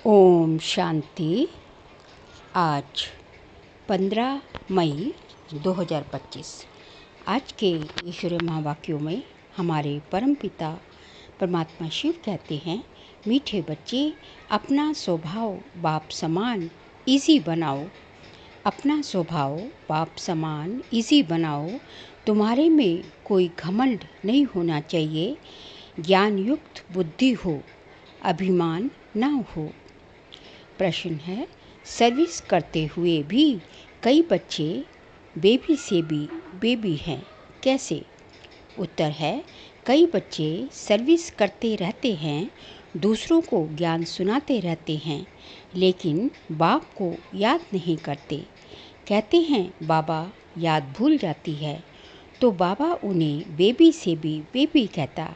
ओम शांति। आज 15 मई 2025। आज के ईश्वरीय महावाक्यों में हमारे परमपिता परमात्मा शिव कहते हैं, मीठे बच्चे अपना स्वभाव बाप समान इजी बनाओ। अपना स्वभाव बाप समान इजी बनाओ। तुम्हारे में कोई घमंड नहीं होना चाहिए। ज्ञान युक्त बुद्धि हो, अभिमान ना हो। प्रश्न है, सर्विस करते हुए भी कई बच्चे बेबी से भी बेबी हैं, कैसे? उत्तर है, कई बच्चे सर्विस करते रहते हैं, दूसरों को ज्ञान सुनाते रहते हैं, लेकिन बाप को याद नहीं करते। कहते हैं बाबा याद भूल जाती है, तो बाबा उन्हें बेबी से भी बेबी कहता,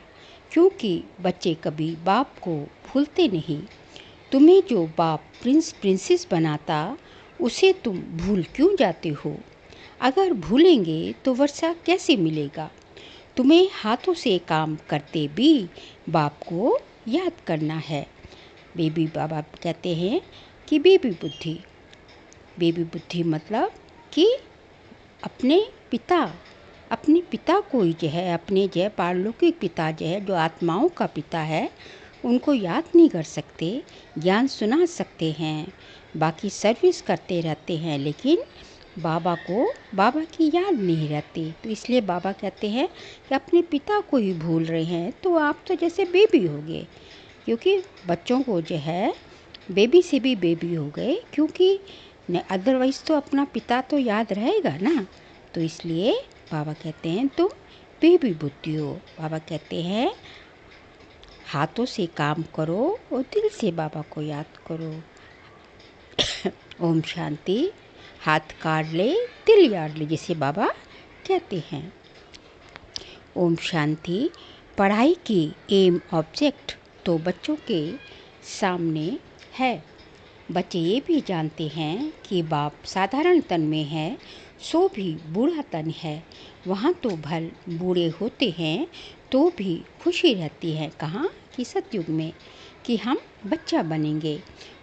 क्योंकि बच्चे कभी बाप को भूलते नहीं। तुम्हें जो बाप प्रिंस प्रिंसेस बनाता, उसे तुम भूल क्यों जाते हो? अगर भूलेंगे तो वर्षा कैसे मिलेगा? तुम्हें हाथों से काम करते भी बाप को याद करना है। बेबी बाबा कहते हैं कि बेबी बुद्धि मतलब कि अपने पिता को ही जो है, अपने जो पारलौकिक पिता जो है, जो आत्माओं का पिता है, उनको याद नहीं कर सकते। ज्ञान सुना सकते हैं, बाकी सर्विस करते रहते हैं, लेकिन बाबा की याद नहीं रहती। तो इसलिए बाबा कहते हैं कि अपने पिता को ही भूल रहे हैं, तो आप तो जैसे बेबी हो गए। क्योंकि बच्चों को जो है बेबी से भी बेबी हो गए, क्योंकि अदरवाइज़ तो अपना पिता तो याद रहेगा ना। तो इसलिए बाबा कहते हैं तुम बेबी बुद्धि हो। बाबा कहते हैं हाथों से काम करो और दिल से बाबा को याद करो। ओम शांति। हाथ काट ले दिल याद ले, जैसे बाबा कहते हैं। ओम शांति। पढ़ाई की एम ऑब्जेक्ट तो बच्चों के सामने है। बच्चे ये भी जानते हैं कि बाप साधारण तन में है, सो भी बूढ़ा तन है। वहाँ तो भल बूढ़े होते हैं तो भी खुशी रहती है। कहाँ कि सतयुग में कि हम बच्चा बनेंगे।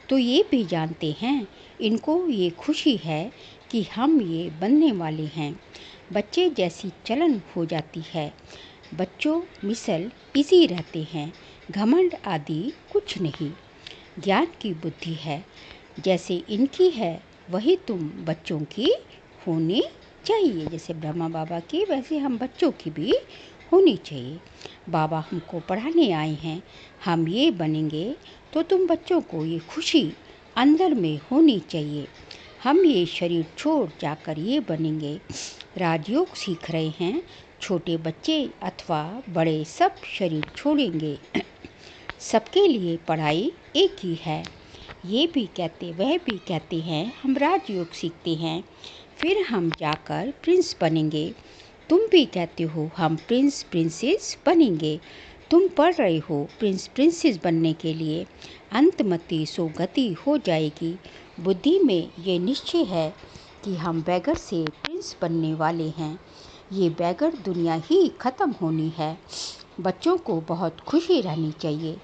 तो ये भी जानते हैं, इनको ये खुशी है कि हम ये बनने वाले हैं। बच्चे जैसी चलन हो जाती है। बच्चों मिसल इसी रहते हैं, घमंड आदि कुछ नहीं। ज्ञान की बुद्धि है, जैसे इनकी है वही तुम बच्चों की होनी चाहिए। जैसे ब्रह्मा बाबा की, वैसे हम बच्चों की भी होनी चाहिए। बाबा हमको पढ़ाने आए हैं, हम ये बनेंगे, तो तुम बच्चों को ये खुशी अंदर में होनी चाहिए। हम ये शरीर छोड़ जाकर ये बनेंगे। राजयोग सीख रहे हैं, छोटे बच्चे अथवा बड़े सब शरीर छोड़ेंगे। सबके लिए पढ़ाई एक ही है। ये भी कहते वह भी कहते हैं हम राजयोग सीखते हैं, फिर हम जाकर प्रिंस बनेंगे। तुम भी कहते हो हम प्रिंस प्रिंसेस बनेंगे। तुम पढ़ रहे हो प्रिंस प्रिंसेस बनने के लिए। अंतमति सोगति हो जाएगी। बुद्धि में ये निश्चय है कि हम बैगर से प्रिंस बनने वाले हैं। ये बैगर दुनिया ही ख़त्म होनी है। बच्चों को बहुत खुशी रहनी चाहिए।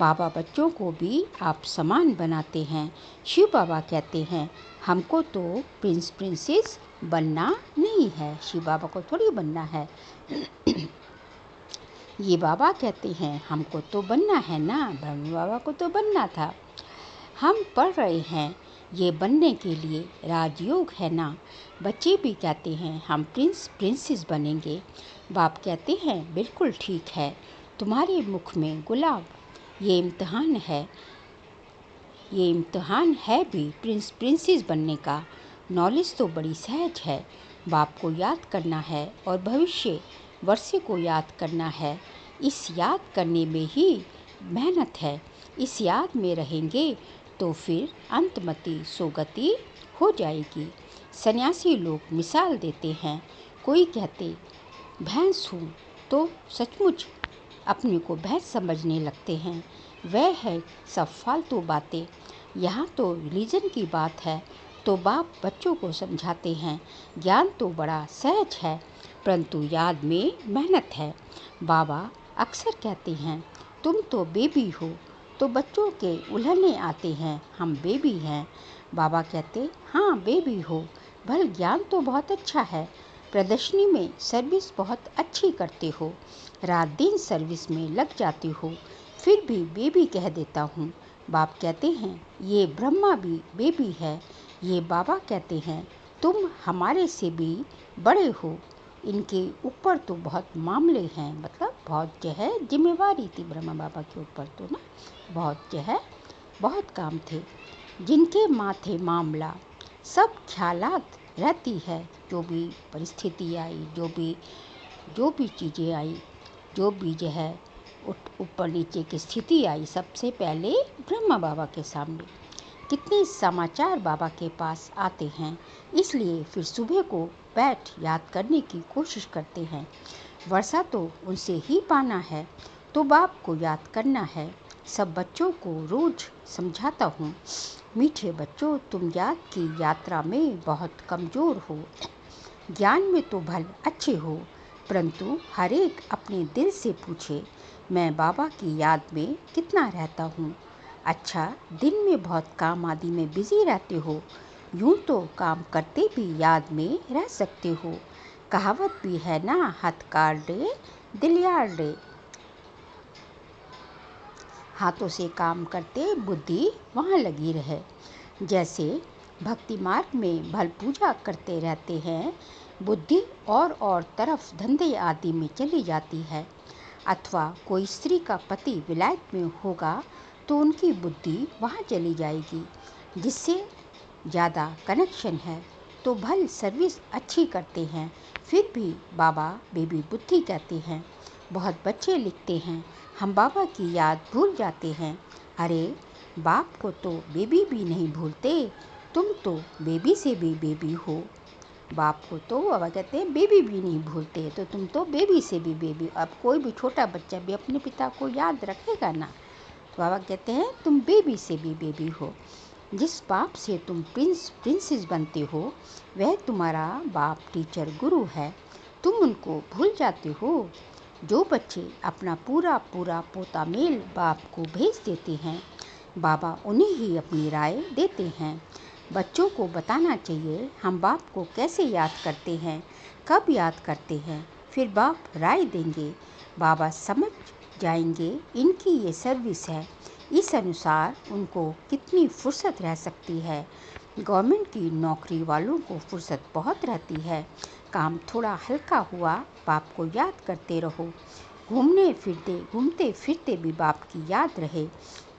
बाबा बच्चों को भी आप समान बनाते हैं। शिव बाबा कहते हैं हमको तो प्रिंस प्रिंसेस बनना नहीं है, शिव बाबा को थोड़ी बनना है। ये बाबा कहते हैं हमको तो बनना है ना, ब्रह्म बाबा को तो बनना था। हम पढ़ रहे हैं ये बनने के लिए, राजयोग है ना। बच्चे भी कहते हैं हम प्रिंस प्रिंसेस बनेंगे। बाप कहते हैं बिल्कुल ठीक है, तुम्हारे मुख में गुलाब। ये इम्तिहान है भी प्रिंस प्रिंसेस बनने का। नॉलेज तो बड़ी सहज है। बाप को याद करना है और भविष्य वर्षे को याद करना है। इस याद करने में ही मेहनत है। इस याद में रहेंगे तो फिर अंतमति सोगति हो जाएगी। सन्यासी लोग मिसाल देते हैं, कोई कहते भैंस हूँ तो सचमुच अपने को भैंस समझने लगते हैं। वह है सब फालतू बातें। यहाँ तो रिलीजन की बात है, तो बाप बच्चों को समझाते हैं ज्ञान तो बड़ा सहज है, परंतु याद में मेहनत है। बाबा अक्सर कहते हैं तुम तो बेबी हो, तो बच्चों के उल्हने आते हैं, हम बेबी हैं। बाबा कहते, हाँ बेबी हो, भल ज्ञान तो बहुत अच्छा है, प्रदर्शनी में सर्विस बहुत अच्छी करते हो, रात दिन सर्विस में लग जाते हो, फिर भी बेबी कह देता हूँ। बाप कहते हैं, ये ब्रह्मा भी बेबी है। ये बाबा कहते हैं, तुम हमारे से भी बड़े हो। इनके ऊपर तो बहुत मामले हैं, मतलब बहुत जो है जिम्मेवारी थी ब्रह्मा बाबा के ऊपर, तो ना बहुत जो है बहुत काम थे। जिनके माथे मामला सब ख्यालात रहती है, जो भी परिस्थिति आई, जो भी चीज़ें आई, जो भी जो है ऊपर नीचे की स्थिति आई, सबसे पहले ब्रह्मा बाबा के सामने कितने समाचार बाबा के पास आते हैं। इसलिए फिर सुबह को बैठ याद करने की कोशिश करते हैं। वर्षा तो उनसे ही पाना है, तो बाप को याद करना है। सब बच्चों को रोज समझाता हूँ, मीठे बच्चों तुम याद की यात्रा में बहुत कमज़ोर हो। ज्ञान में तो भले अच्छे हो, परंतु हर एक अपने दिल से पूछे, मैं बाबा की याद में कितना रहता हूँ। अच्छा, दिन में बहुत काम आदि में बिजी रहते हो, यूं तो काम करते भी याद में रह सकते हो। कहावत भी है ना, हाथ काट दे दिल यार दे। हाथों से काम करते बुद्धि वहाँ लगी रहे। जैसे भक्ति मार्ग में भल पूजा करते रहते हैं, बुद्धि और तरफ धंधे आदि में चली जाती है। अथवा कोई स्त्री का पति विलायत में होगा तो उनकी बुद्धि वहाँ चली जाएगी। जिससे ज़्यादा कनेक्शन है तो भल सर्विस अच्छी करते हैं, फिर भी बाबा बेबी बुद्धि कहते हैं। बहुत बच्चे लिखते हैं, हम बाबा की याद भूल जाते हैं। अरे, बाप को तो बेबी भी नहीं भूलते, तुम तो बेबी से भी बेबी हो। बाप को तो बाबा कहते हैं बेबी भी नहीं भूलते, तो तुम तो बेबी से भी बेबी। अब कोई भी छोटा बच्चा भी अपने पिता को याद रखेगा ना, तो बाबा कहते हैं तुम बेबी से भी बेबी हो। जिस बाप से तुम प्रिंसेस बनते हो, वह तुम्हारा बाप टीचर गुरु है, तुम उनको भूल जाते हो। जो बच्चे अपना पूरा पोता मेल बाप को भेज देते हैं, बाबा उन्हें ही अपनी राय देते हैं। बच्चों को बताना चाहिए हम बाप को कैसे याद करते हैं, कब याद करते हैं, फिर बाप राय देंगे, बाबा समझ जाएंगे इनकी ये सर्विस है, इस अनुसार उनको कितनी फुर्सत रह सकती है। गवर्नमेंट की नौकरी वालों को फुर्सत बहुत रहती है, काम थोड़ा हल्का हुआ बाप को याद करते रहो। घूमते फिरते भी बाप की याद रहे,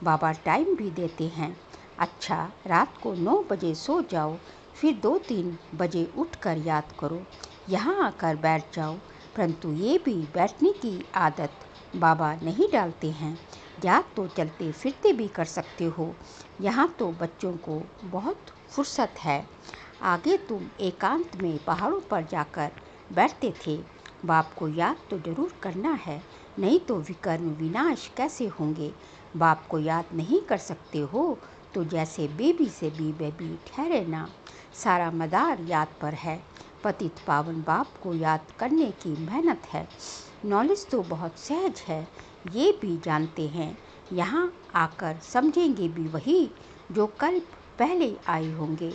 बाबा टाइम भी देते हैं। अच्छा, रात को 9 बजे सो जाओ, फिर 2-3 बजे उठकर याद करो, यहाँ आकर बैठ जाओ। परंतु ये भी बैठने की आदत बाबा नहीं डालते हैं, याद तो चलते फिरते भी कर सकते हो। यहाँ तो बच्चों को बहुत फुर्सत है। आगे तुम एकांत में पहाड़ों पर जाकर बैठते थे, बाप को याद तो जरूर करना है, नहीं तो विकर्म विनाश कैसे होंगे। बाप को याद नहीं कर सकते हो तो जैसे बेबी से भी बेबी ठहरे ना। सारा मदार याद पर है, पतित पावन बाप को याद करने की मेहनत है। नॉलेज तो बहुत सहज है, ये भी जानते हैं, यहाँ आकर समझेंगे भी वही जो कल पहले आए होंगे।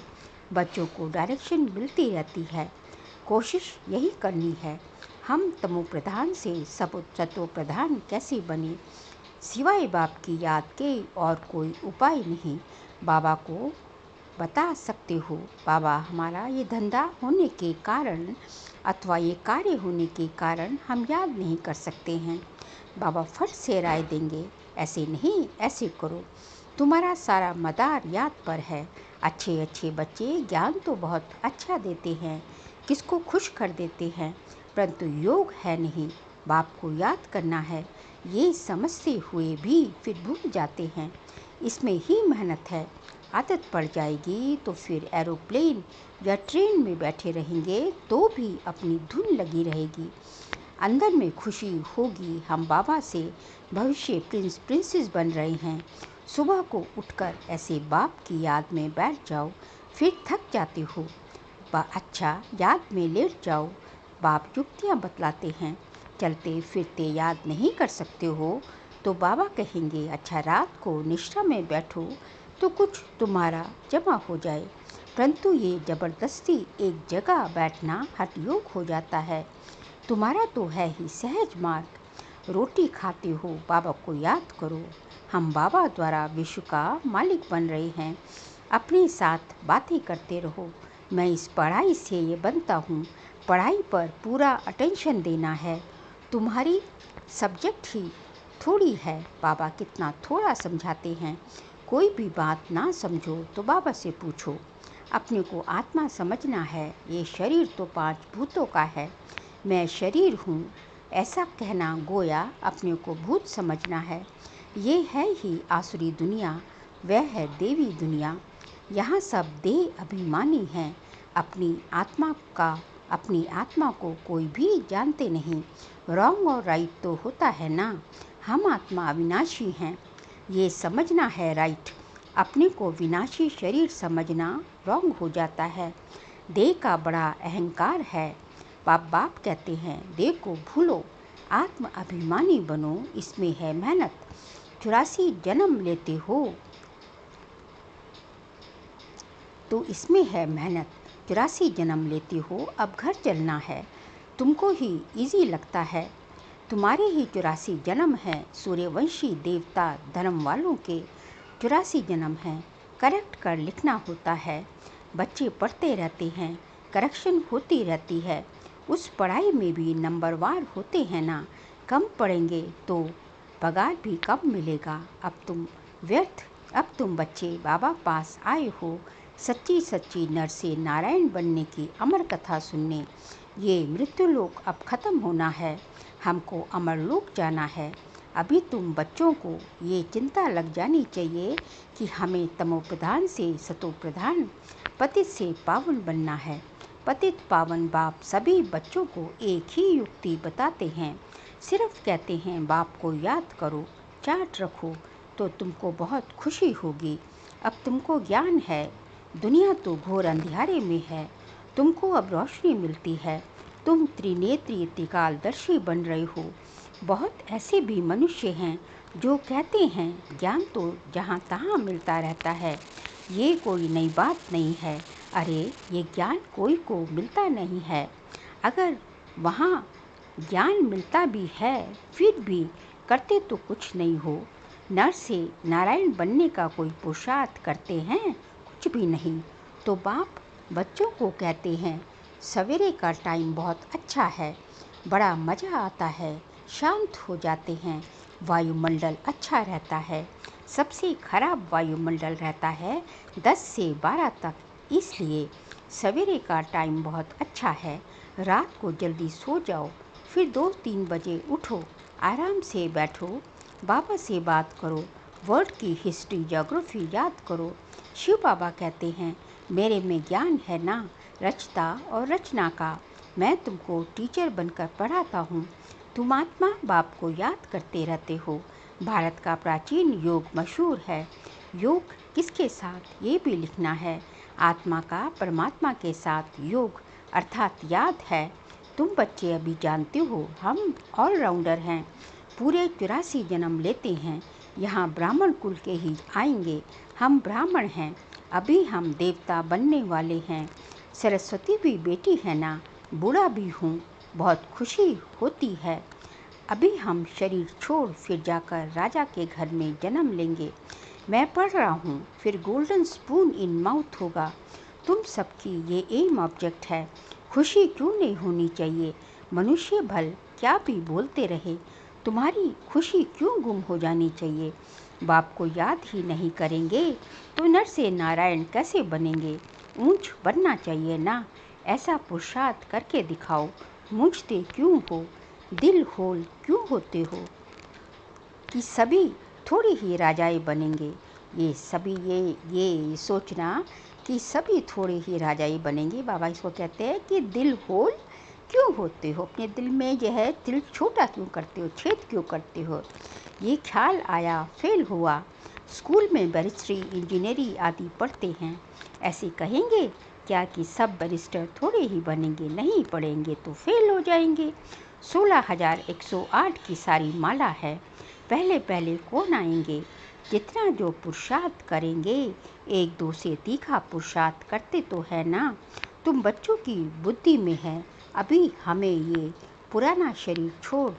बच्चों को डायरेक्शन मिलती रहती है, कोशिश यही करनी है हम तमो प्रधान से सत्व प्रधान कैसे बने। सिवाय बाप की याद के और कोई उपाय नहीं। बाबा को बता सकते हो, बाबा हमारा ये धंधा होने के कारण अथवा ये कार्य होने के कारण हम याद नहीं कर सकते हैं। बाबा फट से राय देंगे, ऐसे नहीं ऐसे करो। तुम्हारा सारा मदार याद पर है। अच्छे बच्चे ज्ञान तो बहुत अच्छा देते हैं, किसको खुश कर देते हैं, परंतु योग है नहीं, बाप को याद करना है, ये समझते हुए भी फिर भूल जाते हैं। इसमें ही मेहनत है, आदत पड़ जाएगी तो फिर एरोप्लेन या ट्रेन में बैठे रहेंगे तो भी अपनी धुन लगी रहेगी। अंदर में खुशी होगी, हम बाबा से भविष्य प्रिंसेस बन रहे हैं। सुबह को उठकर ऐसे बाप की याद में बैठ जाओ, फिर थक जाते हो, अच्छा याद में लेट जाओ। बाप युक्तियाँ बतलाते हैं, चलते फिरते याद नहीं कर सकते हो तो बाबा कहेंगे, अच्छा रात को निष्ठा में बैठो तो कुछ तुम्हारा जमा हो जाए, परंतु ये ज़बरदस्ती एक जगह बैठना हठयोग हो जाता है। तुम्हारा तो है ही सहज मार्ग। रोटी खाते हो, बाबा को याद करो। हम बाबा द्वारा विश्व का मालिक बन रहे हैं। अपने साथ बातें करते रहो। मैं इस पढ़ाई से ये बनता हूँ। पढ़ाई पर पूरा अटेंशन देना है। तुम्हारी सब्जेक्ट ही थोड़ी है। बाबा कितना थोड़ा समझाते हैं। कोई भी बात ना समझो तो बाबा से पूछो। अपने को आत्मा समझना है। ये शरीर तो 5 भूतों का है। मैं शरीर हूँ ऐसा कहना गोया अपने को भूत समझना है। ये है ही आसुरी दुनिया, वह है देवी दुनिया। यहाँ सब देह अभिमानी हैं। अपनी आत्मा को कोई भी जानते नहीं। रॉन्ग और राइट तो होता है ना। हम आत्मा अविनाशी हैं, ये समझना है राइट। अपने को विनाशी शरीर समझना रॉन्ग हो जाता है। देह का बड़ा अहंकार है। बाप कहते हैं देह को भूलो, आत्म अभिमानी बनो, इसमें है मेहनत। 84 जन्म लेते हो तो इसमें है मेहनत। 84 जन्म लेते हो, अब घर चलना है। तुमको ही इजी लगता है। तुम्हारे ही 84 जन्म हैं। सूर्यवंशी देवता धर्म वालों के 84 जन्म हैं। करेक्ट कर लिखना होता है। बच्चे पढ़ते रहते हैं, करेक्शन होती रहती है। उस पढ़ाई में भी नंबरवार होते हैं ना। कम पढ़ेंगे तो पगार भी कम मिलेगा। अब तुम बच्चे बाबा पास आए हो सच्ची सच्ची नर से नारायण बनने की अमर कथा सुनने। ये मृत्युलोक अब खत्म होना है। हमको अमरलोक जाना है। अभी तुम बच्चों को ये चिंता लग जानी चाहिए कि हमें तमोप्रधान से सतोप्रधान, पतित से पावन बनना है। पतित पावन बाप सभी बच्चों को एक ही युक्ति बताते हैं। सिर्फ कहते हैं बाप को याद करो, चार्ट रखो तो तुमको बहुत खुशी होगी। अब तुमको ज्ञान है। दुनिया तो घोर अंधियारे में है, तुमको अब रोशनी मिलती है। तुम त्रिनेत्री त्रिकालदर्शी बन रहे हो। बहुत ऐसे भी मनुष्य हैं जो कहते हैं ज्ञान तो जहाँ तहाँ मिलता रहता है, ये कोई नई बात नहीं है। अरे ये ज्ञान कोई को मिलता नहीं है। अगर वहाँ ज्ञान मिलता भी है फिर भी करते तो कुछ नहीं हो। नर से नारायण बनने का कोई पुरुषार्थ करते हैं, कुछ भी नहीं। तो बाप बच्चों को कहते हैं सवेरे का टाइम बहुत अच्छा है, बड़ा मज़ा आता है, शांत हो जाते हैं, वायुमंडल अच्छा रहता है। सबसे खराब वायुमंडल रहता है 10 से 12 तक, इसलिए सवेरे का टाइम बहुत अच्छा है। रात को जल्दी सो जाओ, फिर 2-3 बजे उठो, आराम से बैठो, बाबा से बात करो, वर्ल्ड की हिस्ट्री ज्योग्राफी याद करो। शिव बाबा कहते हैं मेरे में ज्ञान है ना, रचता और रचना का। मैं तुमको टीचर बनकर पढ़ाता हूँ। तुम आत्मा बाप को याद करते रहते हो। भारत का प्राचीन योग मशहूर है। योग किसके साथ ये भी लिखना है। आत्मा का परमात्मा के साथ योग अर्थात याद है। तुम बच्चे अभी जानते हो हम ऑलराउंडर हैं। पूरे 84 जन्म लेते हैं। यहाँ ब्राह्मण कुल के ही आएंगे। हम ब्राह्मण हैं। अभी हम देवता बनने वाले हैं। सरस्वती भी बेटी है ना, बूढ़ा भी हूँ, बहुत खुशी होती है। अभी हम शरीर छोड़ फिर जाकर राजा के घर में जन्म लेंगे। मैं पढ़ रहा हूँ, फिर गोल्डन स्पून इन माउथ होगा। तुम सबकी ये एम ऑब्जेक्ट है। खुशी क्यों नहीं होनी चाहिए। मनुष्य भल क्या भी बोलते रहे, तुम्हारी खुशी क्यों गुम हो जानी चाहिए। बाप को याद ही नहीं करेंगे तो नर से नारायण कैसे बनेंगे। ऊंच बनना चाहिए ना, ऐसा पुरुषार्थ करके दिखाओ। मूंझते क्यों हो, दिल होल क्यों होते हो कि सभी थोड़ी ही राजाएं बनेंगे। ये सोचना कि सभी थोड़े ही राजाएं बनेंगे। बाबा इसको कहते हैं कि दिल होल क्यों होते हो, अपने दिल में जो है दिल छोटा क्यों करते हो, छेद क्यों करते हो। ये ख्याल आया, फेल हुआ। स्कूल में बैरिस्ट्री इंजीनियरिंग आदि पढ़ते हैं। ऐसे कहेंगे क्या कि सब बैरिस्टर थोड़े ही बनेंगे, नहीं पढ़ेंगे तो फेल हो जाएंगे। 16,108 की सारी माला है। पहले पहले कौन आएंगे? जितना जो पुरुषार्थ करेंगे, एक दो से तीखा पुरुषार्थ करते तो है ना। तुम बच्चों की बुद्धि में है, अभी हमें ये पुराना शरीर छोड़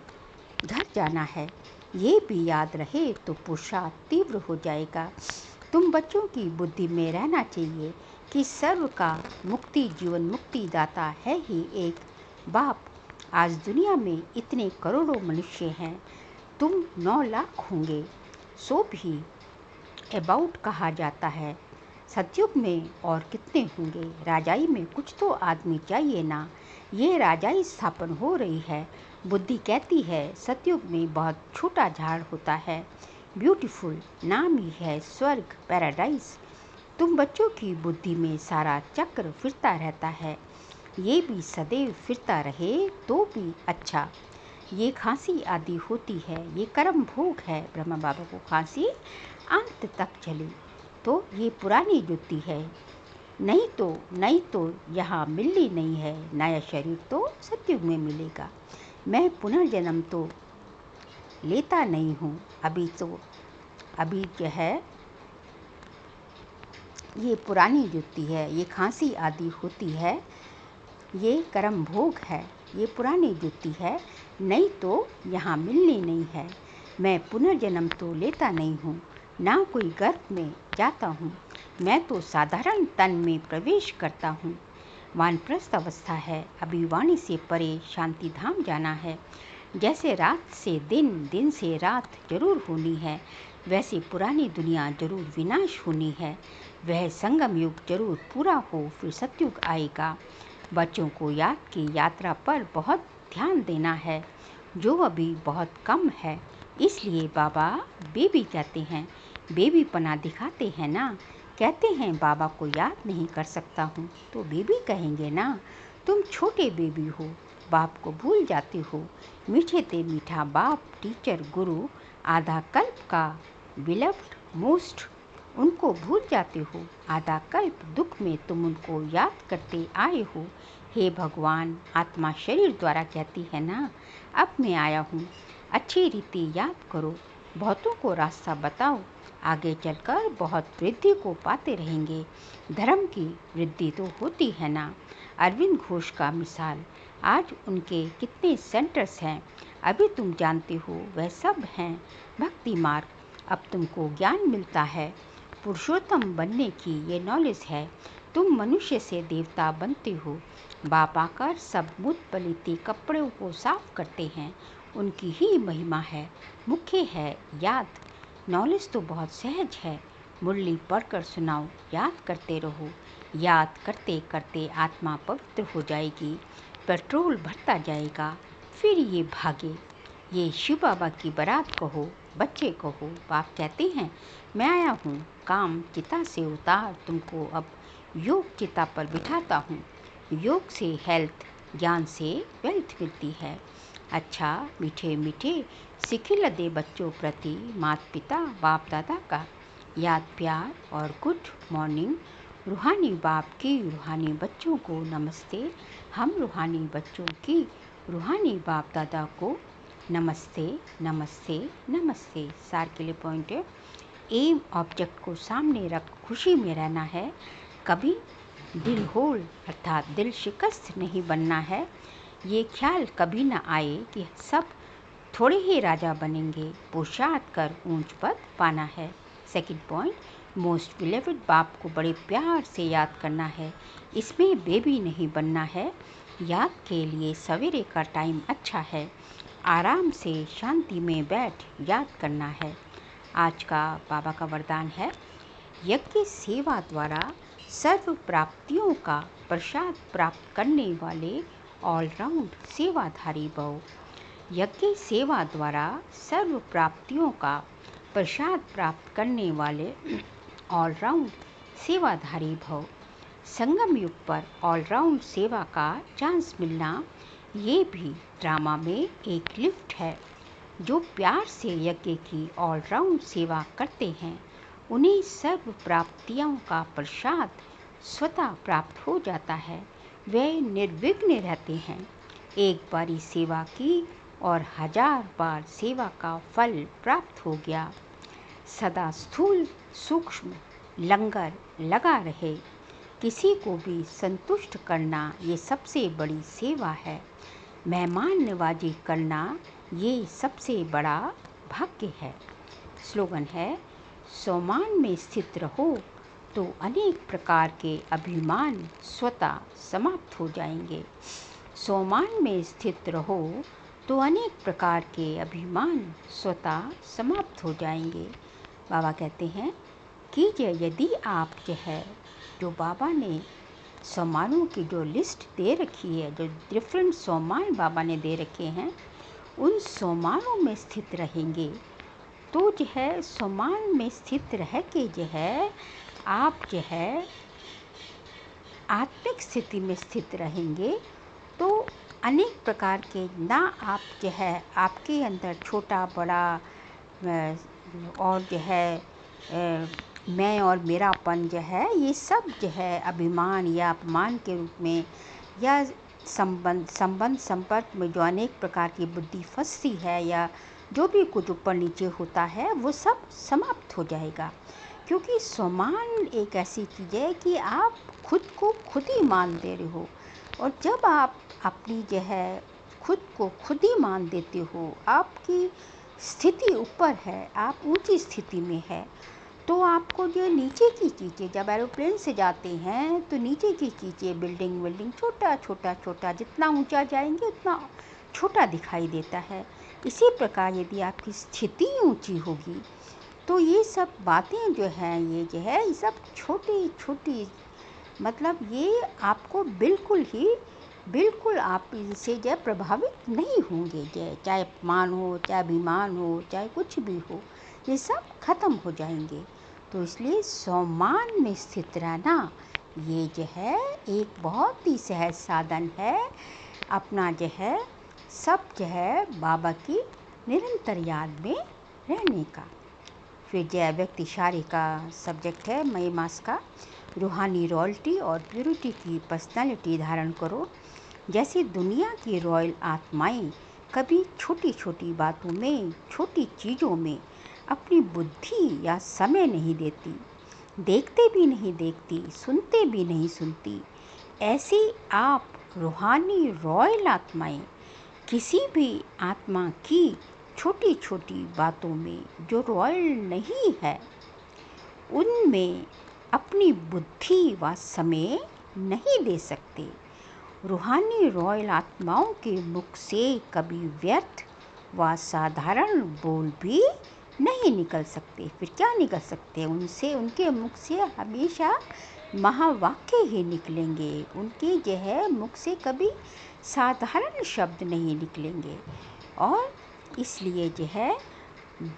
घर जाना है। ये भी याद रहे तो पुरुषार्थ तीव्र हो जाएगा। तुम बच्चों की बुद्धि में रहना चाहिए कि सर्व का मुक्ति जीवन मुक्ति दाता है ही एक बाप। आज दुनिया में इतने करोड़ों मनुष्य हैं, तुम 9 लाख होंगे, सो भी अबाउट कहा जाता है। सतयुग में और कितने होंगे? राजाई में कुछ तो आदमी चाहिए ना। ये राजाई स्थापन हो रही है। बुद्धि कहती है सतयुग में बहुत छोटा झाड़ होता है। ब्यूटीफुल नाम ही है स्वर्ग, पैराडाइज। तुम बच्चों की बुद्धि में सारा चक्र फिरता रहता है। ये भी सदैव फिरता रहे तो भी अच्छा। ये खांसी आदि होती है, ये कर्म भोग है। ब्रह्मा बाबा को खांसी अंत तक चली तो ये पुरानी जुत्ती है। नहीं तो यहाँ मिलनी नहीं है। नया शरीर तो सतयुग में मिलेगा। मैं पुनर्जन्म तो लेता नहीं हूँ। अभी जो है ये पुरानी जुत्ती है, ये खांसी आदि होती है, ये कर्म भोग है, ये पुरानी जुत्ती है। नहीं तो यहाँ मिलनी नहीं है। मैं पुनर्जन्म तो लेता नहीं हूँ, ना कोई गर्भ में जाता हूँ। मैं तो साधारण तन में प्रवेश करता हूँ। वानप्रस्थ अवस्था है, अभी वाणी से परे शांति धाम जाना है। जैसे रात से दिन, दिन से रात जरूर होनी है, वैसे पुरानी दुनिया जरूर विनाश होनी है। वह संगम युग जरूर पूरा हो, फिर सतयुग आएगा। बच्चों को याद की यात्रा पर बहुत ध्यान देना है, जो अभी बहुत कम है। इसलिए बाबा बेबी कहते हैं, बेबी पना दिखाते हैं ना। कहते हैं बाबा को याद नहीं कर सकता हूँ, तो बेबी कहेंगे ना। तुम छोटे बेबी हो, बाप को भूल जाते हो। मीठे ते मीठा बाप, टीचर, गुरु, आधा कल्प का बिलव्ड मोस्ट, उनको भूल जाते हो। आधा कल्प दुख में तुम उनको याद करते आए हो। हे भगवान, आत्मा शरीर द्वारा कहती है ना, अब मैं आया हूँ, अच्छी रीति याद करो, बहुतों को रास्ता बताओ। आगे चलकर बहुत वृद्धि को पाते रहेंगे। धर्म की वृद्धि तो होती है ना। अरविंद घोष का मिसाल, आज उनके कितने सेंटर्स हैं, अभी तुम जानते हो वह सब हैं भक्ति मार्ग। अब तुमको ज्ञान मिलता है, पुरुषोत्तम बनने की ये नॉलेज है। तुम मनुष्य से देवता बनते हो। बाप आकर सब मुत पलीते कपड़ों को साफ करते हैं, उनकी ही महिमा है। मुख्य है याद। नॉलेज तो बहुत सहज है, मुरली पढ़कर सुनाओ, याद करते रहो। याद करते करते आत्मा पवित्र हो जाएगी, पेट्रोल भरता जाएगा, फिर ये भागे। ये शिव बाबा की बारात कहो, बच्चे कहो। बाप कहते हैं मैं आया हूँ, काम चिता से उतार, तुमको अब योग चिता पर बिठाता हूँ। योग से हेल्थ, ज्ञान से वेल्थ मिलती है। अच्छा मीठे मीठे सिखिल दे बच्चों प्रति माता पिता बाप दादा का याद प्यार और गुड मॉर्निंग। रूहानी बाप की रूहानी बच्चों को नमस्ते। हम रूहानी बच्चों की रूहानी बाप दादा को नमस्ते नमस्ते नमस्ते। सार के लिए पॉइंट है, एम ऑब्जेक्ट को सामने रख खुशी में रहना है। कभी दिल होल अर्थात दिल शिकस्त नहीं बनना है। ये ख्याल कभी न आए कि सब थोड़े ही राजा बनेंगे, पुरुषार्थ कर ऊंच पद पाना है। सेकंड पॉइंट, मोस्ट बिलेवेड बाप को बड़े प्यार से याद करना है, इसमें बेबी नहीं बनना है। याद के लिए सवेरे का टाइम अच्छा है, आराम से शांति में बैठ याद करना है। आज का बाबा का वरदान है, यज्ञ सेवा द्वारा सर्व प्राप्तियों का प्रसाद प्राप्त करने वाले ऑलराउंड सेवाधारी भव। यज्ञ सेवा द्वारा सर्व प्राप्तियों का प्रसाद प्राप्त करने वाले ऑलराउंड सेवाधारी भव। संगम युग पर ऑलराउंड सेवा का चांस मिलना ये भी ड्रामा में एक लिफ्ट है। जो प्यार से यज्ञ की ऑलराउंड सेवा करते हैं, उन्हें सर्व प्राप्तियों का प्रसाद स्वतः प्राप्त हो जाता है। वे निर्विघ्न रहते हैं। एक बारी सेवा की और 1000 बार सेवा का फल प्राप्त हो गया। सदा स्थूल सूक्ष्म लंगर लगा रहे, किसी को भी संतुष्ट करना ये सबसे बड़ी सेवा है। मेहमान नवाजी करना ये सबसे बड़ा भाग्य है। स्लोगन है, सोमान में स्थित रहो तो अनेक प्रकार के अभिमान स्वतः समाप्त हो जाएंगे। सोमान में स्थित रहो तो अनेक प्रकार के अभिमान स्वतः समाप्त हो जाएंगे। बाबा कहते हैं कि यदि आप जो बाबा ने सोमानों की जो लिस्ट दे रखी है, जो डिफरेंट सोमान बाबा ने दे रखे हैं, उन सोमानों में स्थित रहेंगे तो सोमान में स्थित रह के आप आत्मिक स्थिति में स्थित रहेंगे तो अनेक प्रकार के ना आप आपके अंदर छोटा बड़ा और मैं और मेरापन ये सब अभिमान या अपमान के रूप में या संबंध संपर्क में जो अनेक प्रकार की बुद्धि फंसती है या जो भी कुछ ऊपर नीचे होता है वो सब समाप्त हो जाएगा। क्योंकि सोमान एक ऐसी चीज़ है कि आप खुद को खुद ही मान दे रहे हो, और जब आप अपनी खुद को खुद ही मान देते हो, आपकी स्थिति ऊपर है, आप ऊंची स्थिति में है, तो आपको जो नीचे की चीज़ें, जब एरोप्लेन से जाते हैं तो नीचे की चीज़ें बिल्डिंग छोटा जितना ऊंचा जाएंगे उतना छोटा दिखाई देता है। इसी प्रकार यदि आपकी स्थिति ऊंची होगी तो ये सब बातें जो हैं ये सब छोटी मतलब ये आपको बिल्कुल आप इनसे प्रभावित नहीं होंगे। चाहे अपमान हो, चाहे अभिमान हो, चाहे कुछ भी हो, ये सब खत्म हो जाएंगे। तो इसलिए सोमान में स्थित रहना ये एक बहुत ही सहज साधन है अपना सब बाबा की निरंतर याद में रहने का। फिर व्यक्ति इशारे का सब्जेक्ट है मई मास का, रूहानी रॉयल्टी और प्यूरिटी की पर्सनालिटी धारण करो। जैसे दुनिया की रॉयल आत्माएं कभी छोटी छोटी बातों में, छोटी चीज़ों में अपनी बुद्धि या समय नहीं देती, देखते भी नहीं देखती, सुनते भी नहीं सुनती, ऐसी आप रूहानी रॉयल आत्माएं किसी भी आत्मा की छोटी छोटी बातों में जो रॉयल नहीं है उनमें अपनी बुद्धि व समय नहीं दे सकते। रूहानी रॉयल आत्माओं के मुख से कभी व्यर्थ व साधारण बोल भी नहीं निकल सकते। फिर क्या निकल सकते? उनके मुख से हमेशा महावाक्य ही निकलेंगे। उनके मुख से कभी साधारण शब्द नहीं निकलेंगे। और इसलिए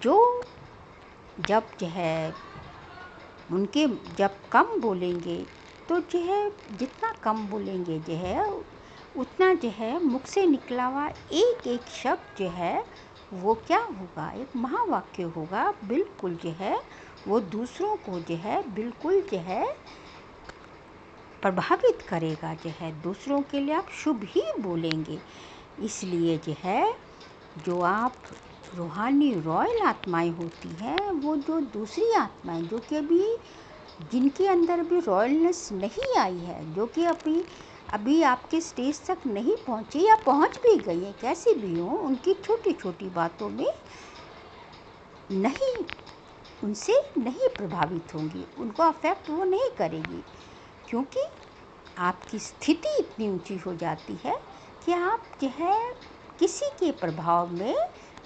जो जब उनके जब कम बोलेंगे तो जितना कम बोलेंगे उतना मुख से निकला हुआ एक एक शब्द वो क्या होगा? एक महावाक्य होगा। बिल्कुल वो दूसरों को बिल्कुल प्रभावित करेगा। दूसरों के लिए आप शुभ ही बोलेंगे। इसलिए जो आप रूहानी रॉयल आत्माएं होती हैं, वो जो दूसरी आत्माएं जो कि जिनके अंदर भी रॉयलनेस नहीं आई है, जो कि अभी आपके स्टेज तक नहीं पहुंची या पहुंच भी गई है, कैसी भी हो, उनकी छोटी छोटी बातों में उनसे नहीं प्रभावित होंगी, उनको अफेक्ट वो नहीं करेगी। क्योंकि आपकी स्थिति इतनी ऊंची हो जाती है कि आप किसी के प्रभाव में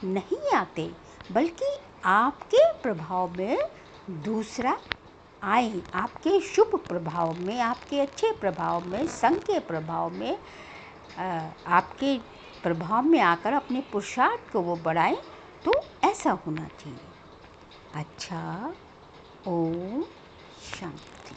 नहीं आते, बल्कि आपके प्रभाव में दूसरा आए, आपके शुभ प्रभाव में, आपके अच्छे प्रभाव में, संग के प्रभाव में, आपके प्रभाव में आकर अपने पुरुषार्थ को वो बढ़ाएं। तो ऐसा होना चाहिए। अच्छा, ओम शांति।